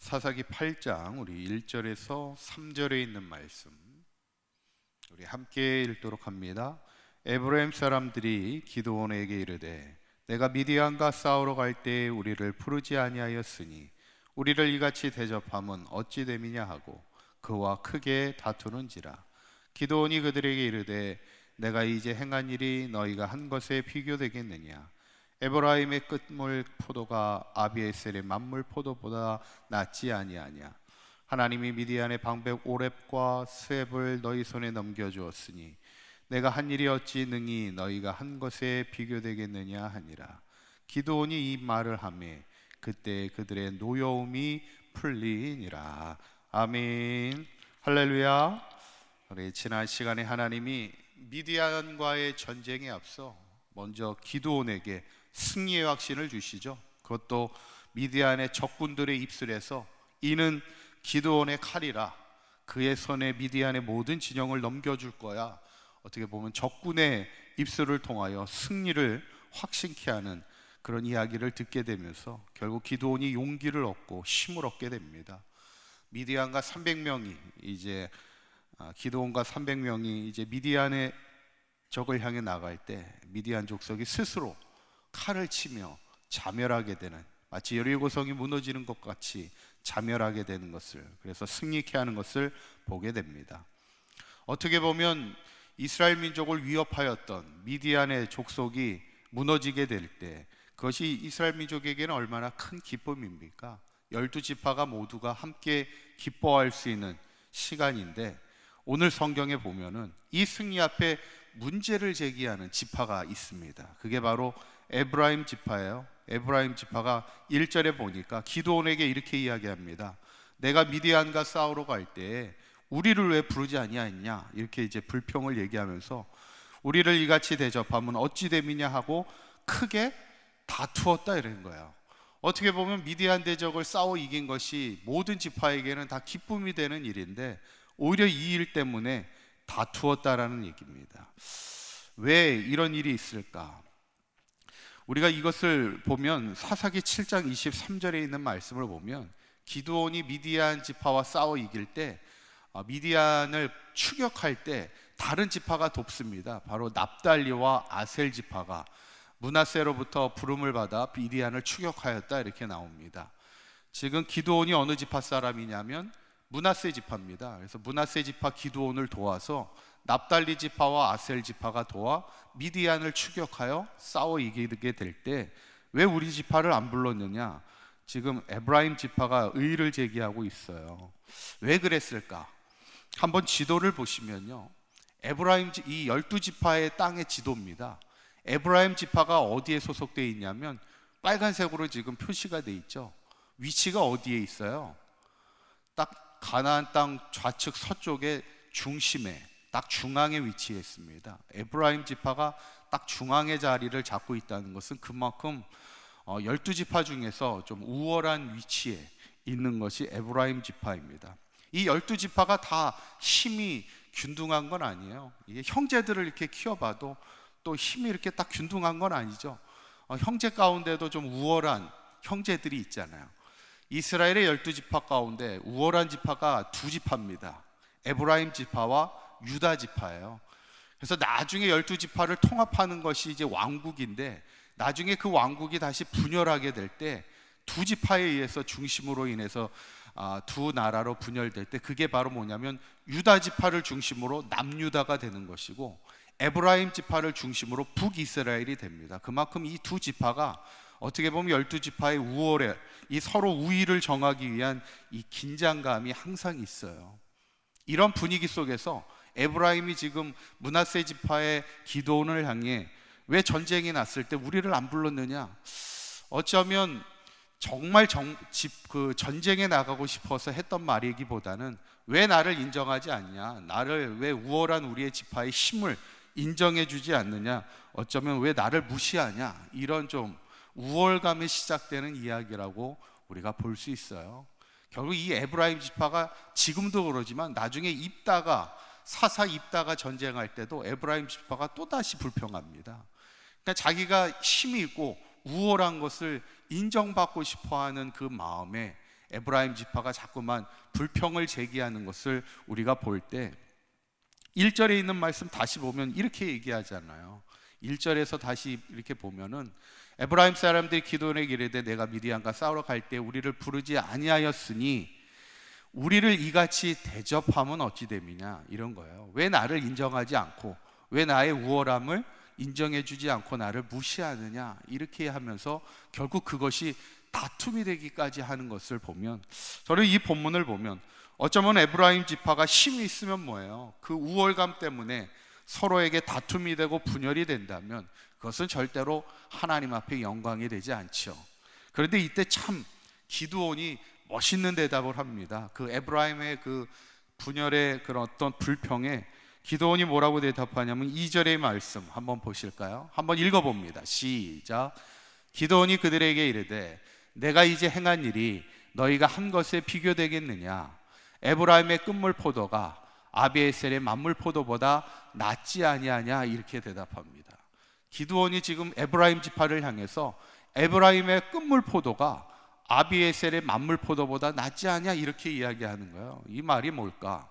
사사기 8장 우리 1절에서 3절에 있는 말씀 우리 함께 읽도록 합니다. 에브라임 사람들이 기드온에게 이르되 내가 미디안과 싸우러 갈 때에 우리를 부르지 아니하였으니 우리를 이같이 대접함은 어찌 됨이냐 하고 그와 크게 다투는지라. 기드온이 그들에게 이르되 내가 이제 행한 일이 너희가 한 것에 비교되겠느냐. 에브라임의 끝물 포도가 아비에셀의 만물 포도보다 낫지 아니하냐. 하나님이 미디안의 방백 오렙과 스앱을 너희 손에 넘겨주었으니 내가 한 일이 어찌 능히 너희가 한 것에 비교되겠느냐 하니라. 기드온이 이 말을 하매 그때 그들의 노여움이 풀리니라. 아멘. 할렐루야. 우리 지난 시간에 하나님이 미디안과의 전쟁에 앞서 먼저 기드온에게 승리의 확신을 주시죠. 그것도 미디안의 적군들의 입술에서 이는 기드온의 칼이라, 그의 손에 미디안의 모든 진영을 넘겨줄 거야. 어떻게 보면 적군의 입술을 통하여 승리를 확신케 하는 그런 이야기를 듣게 되면서 결국 기드온이 용기를 얻고 힘을 얻게 됩니다. 미디안과 300명이 이제 기드온과 300명이 이제 미디안의 적을 향해 나갈 때 미디안 족속이 스스로 칼을 치며 자멸하게 되는, 마치 여리고성이 무너지는 것 같이 자멸하게 되는 것을, 그래서 승리케 하는 것을 보게 됩니다. 어떻게 보면 이스라엘 민족을 위협하였던 미디안의 족속이 무너지게 될 때 그것이 이스라엘 민족에게는 얼마나 큰 기쁨입니까? 12지파가 모두가 함께 기뻐할 수 있는 시간인데, 오늘 성경에 보면은 이 승리 앞에 문제를 제기하는 지파가 있습니다. 그게 바로 에브라임 지파예요. 에브라임 지파가 1절에 보니까 기드온에게 이렇게 이야기합니다. 내가 미디안과 싸우러 갈 때 우리를 왜 부르지 아니하였냐, 이렇게 이제 불평을 얘기하면서 우리를 이같이 대접하면 어찌 됨이냐 하고 크게 다투었다 이런 거예요. 어떻게 보면 미디안 대적을 싸워 이긴 것이 모든 지파에게는 다 기쁨이 되는 일인데 오히려 이 일 때문에 다투었다라는 얘기입니다. 왜 이런 일이 있을까? 우리가 이것을 보면 사사기 7장 23절에 있는 말씀을 보면 기드온이 미디안 지파와 싸워 이길 때 미디안을 추격할 때 다른 지파가 돕습니다. 바로 납달리와 아셀 지파가 므낫세로부터 부름을 받아 미디안을 추격하였다 이렇게 나옵니다. 지금 기드온이 어느 지파 사람이냐면 므낫세 지파입니다. 그래서 므낫세 지파 기드온을 도와서 납달리 지파와 아셀 지파가 도와 미디안을 추격하여 싸워 이기게 될 때 왜 우리 지파를 안 불렀느냐? 지금 에브라임 지파가 의의를 제기하고 있어요. 왜 그랬을까? 한번 지도를 보시면요, 에브라임 이 12지파의 땅의 지도입니다. 에브라임 지파가 어디에 소속되어 있냐면 빨간색으로 지금 표시가 되어 있죠. 위치가 어디에 있어요? 딱 가나안 땅 좌측 서쪽의 중심에, 딱 중앙에 위치해 있습니다. 에브라임 지파가 딱 중앙의 자리를 잡고 있다는 것은 그만큼 12지파 중에서 좀 우월한 위치에 있는 것이 에브라임 지파입니다. 이 12지파가 다 힘이 균등한 건 아니에요. 이게 형제들을 이렇게 키워봐도 또 힘이 이렇게 딱 균등한 건 아니죠. 형제 가운데도 좀 우월한 형제들이 있잖아요. 이스라엘의 12지파 가운데 우월한 지파가 두 지파입니다. 에브라임 지파와 유다 지파예요. 그래서 나중에 12지파를 통합하는 것이 이제 왕국인데, 나중에 그 왕국이 다시 분열하게 될 때 두 지파에 의해서 중심으로 인해서 두 나라로 분열될 때 그게 바로 뭐냐면 유다 지파를 중심으로 남유다가 되는 것이고 에브라임 지파를 중심으로 북이스라엘이 됩니다. 그만큼 이 두 지파가 어떻게 보면 12지파의 우월에 이 서로 우위를 정하기 위한 이 긴장감이 항상 있어요. 이런 분위기 속에서 에브라임이 지금 므낫세 지파의 기드온을 향해 왜 전쟁이 났을 때 우리를 안 불렀느냐? 어쩌면 정말 그 전쟁에 나가고 싶어서 했던 말이기보다는 왜 나를 인정하지 않냐? 나를 왜 우월한 우리의 지파의 힘을 인정해 주지 않느냐? 어쩌면 왜 나를 무시하냐? 이런 좀 우월감에 시작되는 이야기라고 우리가 볼 수 있어요. 결국 이 에브라임 지파가 지금도 그러지만 나중에 사사 입다가 전쟁할 때도 에브라임 지파가 또다시 불평합니다. 그러니까 자기가 힘이 있고 우월한 것을 인정받고 싶어하는 그 마음에 에브라임 지파가 자꾸만 불평을 제기하는 것을 우리가 볼 때 1절에 있는 말씀 다시 보면 이렇게 얘기하잖아요. 1절에서 다시 이렇게 보면은 에브라임 사람들이 기도원에게 이르되 내가 미디안과 싸우러 갈 때 우리를 부르지 아니하였으니 우리를 이같이 대접하면 어찌 됨이냐, 이런 거예요. 왜 나를 인정하지 않고, 왜 나의 우월함을 인정해 주지 않고 나를 무시하느냐, 이렇게 하면서 결국 그것이 다툼이 되기까지 하는 것을 보면, 저는 이 본문을 보면 어쩌면 에브라임 지파가 힘이 있으면 뭐예요? 그 우월감 때문에 서로에게 다툼이 되고 분열이 된다면 그것은 절대로 하나님 앞에 영광이 되지 않죠. 그런데 이때 참 기드온이 멋있는 대답을 합니다. 그 에브라임의 그 분열의 그런 어떤 불평에 기드온이 뭐라고 대답하냐면 2절의 말씀 한번 보실까요? 한번 읽어봅니다. 시작. 기드온이 그들에게 이르되 내가 이제 행한 일이 너희가 한 것에 비교되겠느냐? 에브라임의 끝물 포도가 아비에셀의 만물 포도보다 낫지 아니하냐, 이렇게 대답합니다. 기드온이 지금 에브라임 지파를 향해서 에브라임의 끝물 포도가 아비에셀의 만물 포도보다 낫지 않냐, 이렇게 이야기하는 거예요. 이 말이 뭘까?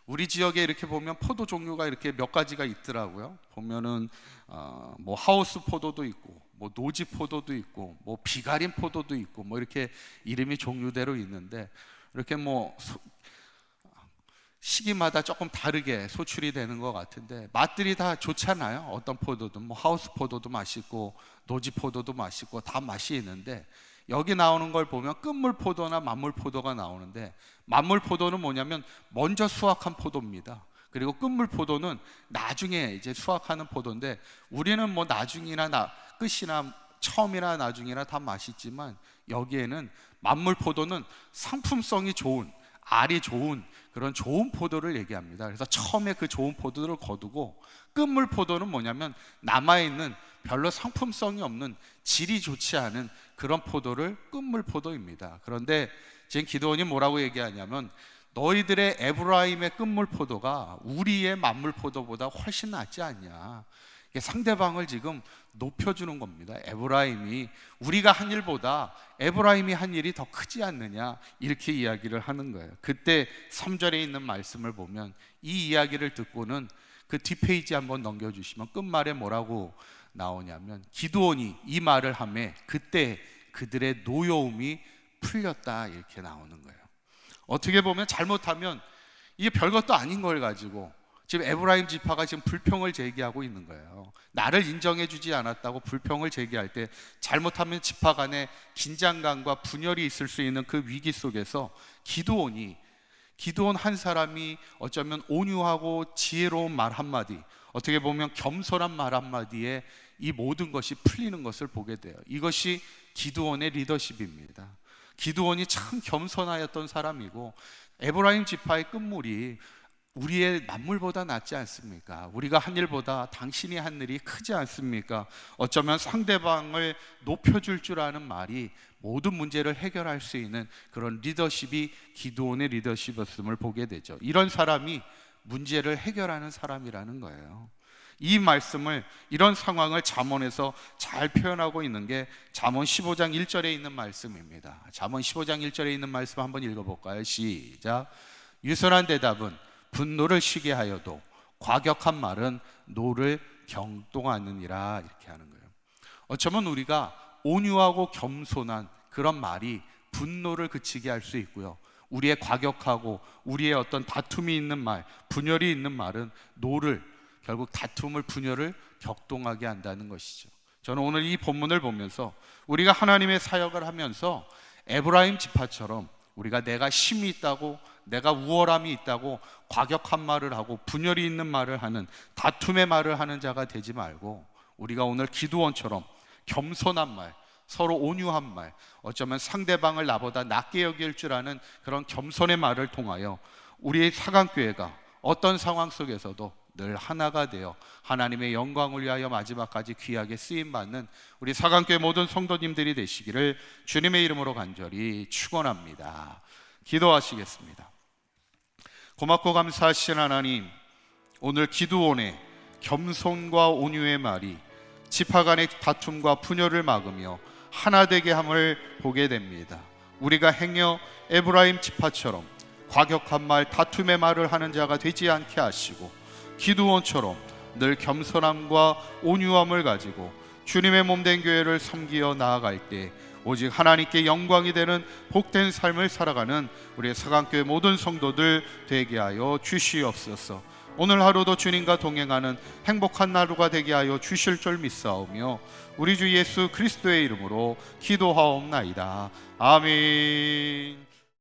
우리 지역에 이렇게 보면 포도 종류가 이렇게 몇 가지가 있더라고요. 보면은 뭐 하우스 포도도 있고, 뭐 노지 포도도 있고, 뭐 비가림 포도도 있고, 뭐 이렇게 이름이 종류대로 있는데 이렇게 뭐 시기마다 조금 다르게 소출이 되는 것 같은데 맛들이 다 좋잖아요. 어떤 포도든 뭐 하우스 포도도 맛있고 노지 포도도 맛있고 다 맛이 있는데, 여기 나오는 걸 보면 끝물 포도나 만물 포도가 나오는데, 만물 포도는 뭐냐면 먼저 수확한 포도입니다. 그리고 끝물 포도는 나중에 이제 수확하는 포도인데, 우리는 뭐 나중이나 끝이나 처음이나 나중이나 다 맛있지만 여기에는 만물 포도는 상품성이 좋은, 알이 좋은 그런 좋은 포도를 얘기합니다. 그래서 처음에 그 좋은 포도를 거두고, 끝물 포도는 뭐냐면 남아있는 별로 상품성이 없는 질이 좋지 않은 그런 포도를 끝물 포도입니다. 그런데 지금 기드온이 뭐라고 얘기하냐면 너희들의 에브라임의 끝물 포도가 우리의 만물 포도보다 훨씬 낫지 않냐. 상대방을 지금 높여주는 겁니다. 에브라임이 우리가 한 일보다 에브라임이 한 일이 더 크지 않느냐, 이렇게 이야기를 하는 거예요. 그때 3절에 있는 말씀을 보면 이 이야기를 듣고는 그 뒷페이지 한번 넘겨주시면 끝말에 뭐라고 나오냐면 기드온이 이 말을 하매 그때 그들의 노여움이 풀렸다, 이렇게 나오는 거예요. 어떻게 보면 잘못하면 이게 별것도 아닌 걸 가지고 지금 에브라임 지파가 지금 불평을 제기하고 있는 거예요. 나를 인정해 주지 않았다고 불평을 제기할 때 잘못하면 지파 간에 긴장감과 분열이 있을 수 있는 그 위기 속에서 기드온 한 사람이 어쩌면 온유하고 지혜로운 말 한마디, 어떻게 보면 겸손한 말 한마디에 이 모든 것이 풀리는 것을 보게 돼요. 이것이 기드온의 리더십입니다. 기드온이 참 겸손하였던 사람이고, 에브라임 지파의 끝물이 우리의 만물보다 낫지 않습니까? 우리가 한 일보다 당신이 한 일이 크지 않습니까? 어쩌면 상대방을 높여줄 줄 아는 말이 모든 문제를 해결할 수 있는 그런 리더십이 기드온의 리더십이었음을 보게 되죠. 이런 사람이 문제를 해결하는 사람이라는 거예요. 이 말씀을, 이런 상황을 잠언에서 잘 표현하고 있는 게 잠언 15장 1절에 있는 말씀입니다. 잠언 15장 1절에 있는 말씀 한번 읽어볼까요? 시작. 유선한 대답은 분노를 쉬게 하여도 과격한 말은 노를 경동하느니라, 이렇게 하는 거예요. 어쩌면 우리가 온유하고 겸손한 그런 말이 분노를 그치게 할 수 있고요, 우리의 과격하고 우리의 어떤 다툼이 있는 말, 분열이 있는 말은 노를, 결국 다툼을, 분열을 격동하게 한다는 것이죠. 저는 오늘 이 본문을 보면서 우리가 하나님의 사역을 하면서 에브라임 지파처럼 우리가 내가 힘이 있다고, 내가 우월함이 있다고 과격한 말을 하고 분열이 있는 말을 하는, 다툼의 말을 하는 자가 되지 말고, 우리가 오늘 기드온처럼 겸손한 말, 서로 온유한 말, 어쩌면 상대방을 나보다 낮게 여길 줄 아는 그런 겸손의 말을 통하여 우리의 사강교회가 어떤 상황 속에서도 늘 하나가 되어 하나님의 영광을 위하여 마지막까지 귀하게 쓰임받는 우리 사강교회 모든 성도님들이 되시기를 주님의 이름으로 간절히 축원합니다. 기도하시겠습니다. 고맙고 감사하신 하나님, 오늘 기드온의 겸손과 온유의 말이 지파 간의 다툼과 분열을 막으며 하나 되게 함을 보게 됩니다. 우리가 행여 에브라임 지파처럼 과격한 말, 다툼의 말을 하는 자가 되지 않게 하시고 기드온처럼 늘 겸손함과 온유함을 가지고 주님의 몸된 교회를 섬기어 나아갈 때 오직 하나님께 영광이 되는 복된 삶을 살아가는 우리 서강교회 모든 성도들 되게 하여 주시옵소서. 오늘 하루도 주님과 동행하는 행복한 하루가 되게 하여 주실 줄 믿사오며 우리 주 예수 그리스도의 이름으로 기도하옵나이다. 아멘.